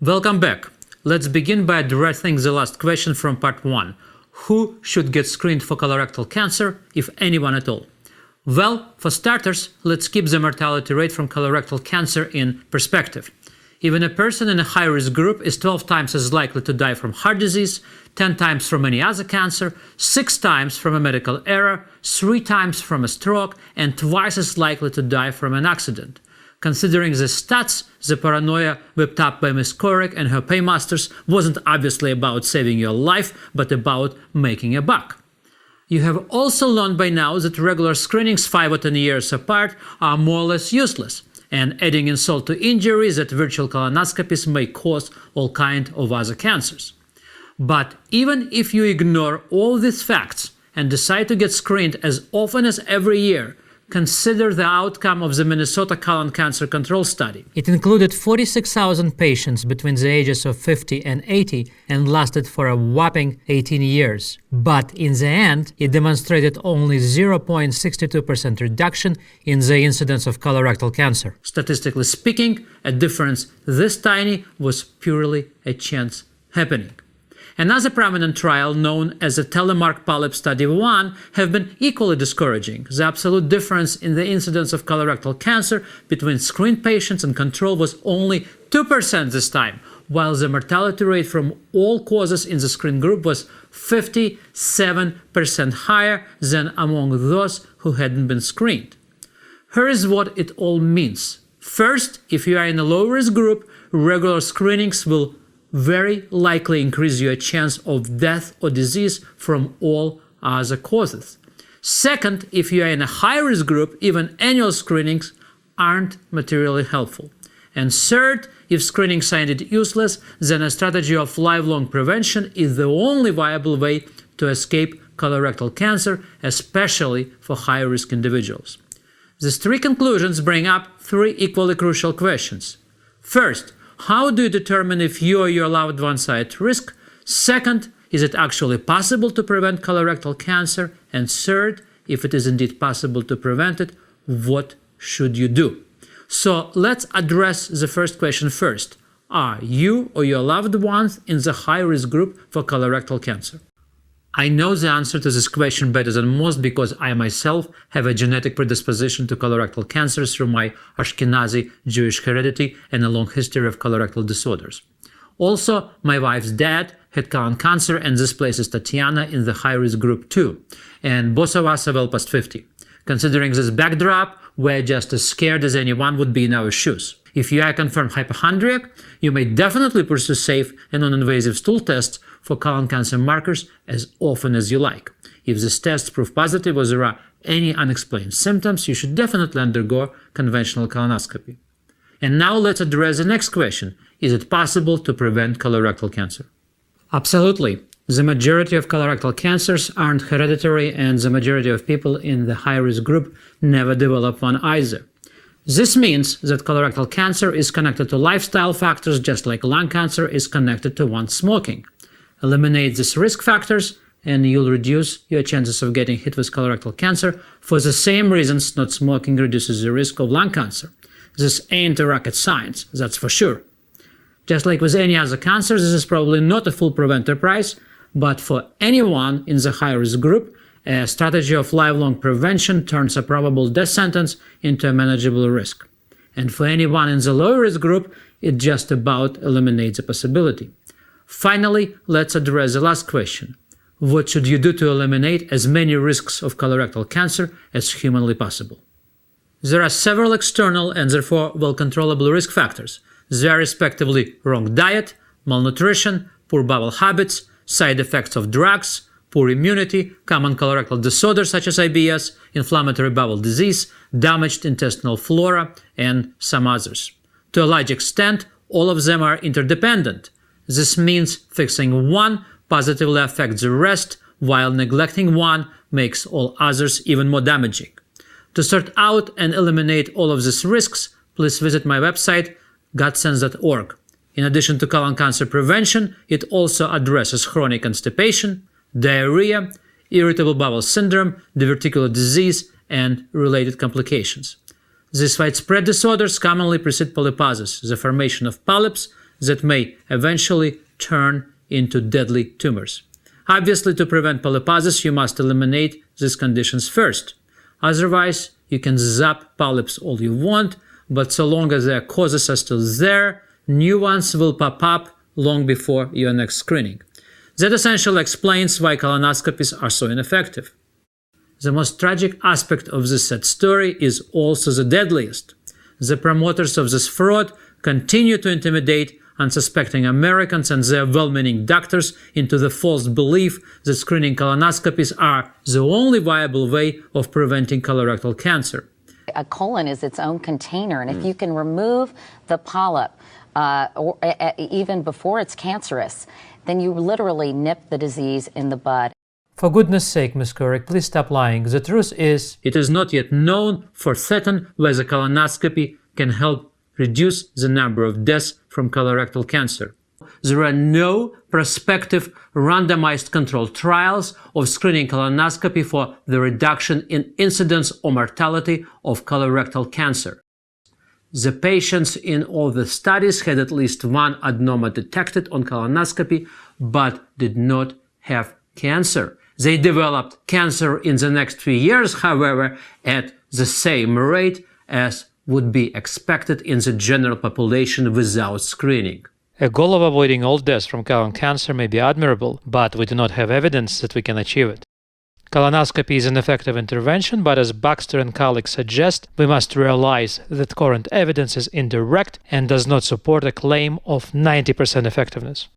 Welcome back. Let's begin by addressing the last question from part 1. Who should get screened for colorectal cancer, if anyone at all? Well, for starters, let's keep the mortality rate from colorectal cancer in perspective. Even a person in a high-risk group is 12 times as likely to die from heart disease, 10 times from any other cancer, 6 times from a medical error, 3 times from a stroke, and twice as likely to die from an accident. Considering the stats, the paranoia whipped up by Ms. Corrick and her paymasters wasn't obviously about saving your life, but about making a buck. You have also learned by now that regular screenings 5 or 10 years apart are more or less useless, and adding insult to injury that virtual colonoscopies may cause all kinds of other cancers. But even if you ignore all these facts and decide to get screened as often as every year, consider the outcome of the Minnesota colon cancer control study. It included 46,000 patients between the ages of 50 and 80 and lasted for a whopping 18 years. But in the end, it demonstrated only 0.62% reduction in the incidence of colorectal cancer. Statistically speaking, a difference this tiny was purely a chance happening. Another prominent trial, known as the Telemark Polyp Study 1, have been equally discouraging. The absolute difference in the incidence of colorectal cancer between screened patients and control was only 2% this time, while the mortality rate from all causes in the screened group was 57% higher than among those who hadn't been screened. Here is what it all means. First, if you are in a low-risk group, regular screenings will very likely increase your chance of death or disease from all other causes. Second, if you are in a high-risk group, even annual screenings aren't materially helpful. And third, if screenings are indeed useless, then a strategy of lifelong prevention is the only viable way to escape colorectal cancer, especially for high-risk individuals. These 3 conclusions bring up 3 equally crucial questions. First, how do you determine if you or your loved ones are at risk? Second, is it actually possible to prevent colorectal cancer? And third, if it is indeed possible to prevent it, what should you do? So let's address the first question first. Are you or your loved ones in the high-risk group for colorectal cancer? I know the answer to this question better than most because I myself have a genetic predisposition to colorectal cancer through my Ashkenazi Jewish heredity and a long history of colorectal disorders. Also, my wife's dad had colon cancer, and this places Tatiana in the high-risk group too, and both of us are well past 50. Considering this backdrop, we're just as scared as anyone would be in our shoes. If you are a confirmed hypochondriac, you may definitely pursue safe and non-invasive stool tests for colon cancer markers as often as you like. If these tests prove positive or there are any unexplained symptoms, you should definitely undergo conventional colonoscopy. And now let's address the next question. Is it possible to prevent colorectal cancer? Absolutely. The majority of colorectal cancers aren't hereditary, and the majority of people in the high-risk group never develop one either. This means that colorectal cancer is connected to lifestyle factors just like lung cancer is connected to one's smoking. Eliminate these risk factors and you'll reduce your chances of getting hit with colorectal cancer for the same reasons not smoking reduces the risk of lung cancer. This ain't a rocket science, that's for sure. Just like with any other cancer, this is probably not a full preventer price, but for anyone in the high-risk group, a strategy of lifelong prevention turns a probable death sentence into a manageable risk. And for anyone in the low-risk group, it just about eliminates the possibility. Finally, let's address the last question. What should you do to eliminate as many risks of colorectal cancer as humanly possible? There are several external and therefore well-controllable risk factors. They are respectively wrong diet, malnutrition, poor bowel habits, side effects of drugs, poor immunity, common colorectal disorders such as IBS, inflammatory bowel disease, damaged intestinal flora, and some others. To a large extent, all of them are interdependent. This means fixing one positively affects the rest, while neglecting one makes all others even more damaging. To sort out and eliminate all of these risks, please visit my website, godsense.org. In addition to colon cancer prevention, it also addresses chronic constipation, diarrhea, irritable bowel syndrome, diverticular disease, and related complications. These widespread disorders commonly precede polyposis, the formation of polyps that may eventually turn into deadly tumors. Obviously, to prevent polyposis, you must eliminate these conditions first. Otherwise, you can zap polyps all you want, but so long as their causes are still there, new ones will pop up long before your next screening. That essentially explains why colonoscopies are so ineffective. The most tragic aspect of this sad story is also the deadliest. The promoters of this fraud continue to intimidate unsuspecting Americans and their well-meaning doctors into the false belief that screening colonoscopies are the only viable way of preventing colorectal cancer. A colon is its own container, and if you can remove the polyp even before it's cancerous, then you literally nip the disease in the bud. For goodness sake, Ms. Corrick, please stop lying. The truth is, it is not yet known for certain whether colonoscopy can help reduce the number of deaths from colorectal cancer. There are no prospective randomized controlled trials of screening colonoscopy for the reduction in incidence or mortality of colorectal cancer. The patients in all the studies had at least one adenoma detected on colonoscopy, but did not have cancer. They developed cancer in the next few years, however, at the same rate as would be expected in the general population without screening. A goal of avoiding all deaths from colon cancer may be admirable, but we do not have evidence that we can achieve it. Colonoscopy is an effective intervention, but as Baxter and colleagues suggest, we must realize that current evidence is indirect and does not support a claim of 90% effectiveness.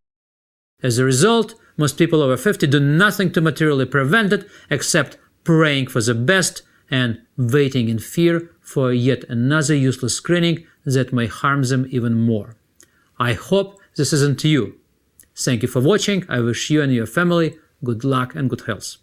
As a result, most people over 50 do nothing to materially prevent it except praying for the best and waiting in fear for yet another useless screening that may harm them even more. I hope this isn't you. Thank you for watching. I wish you and your family good luck and good health.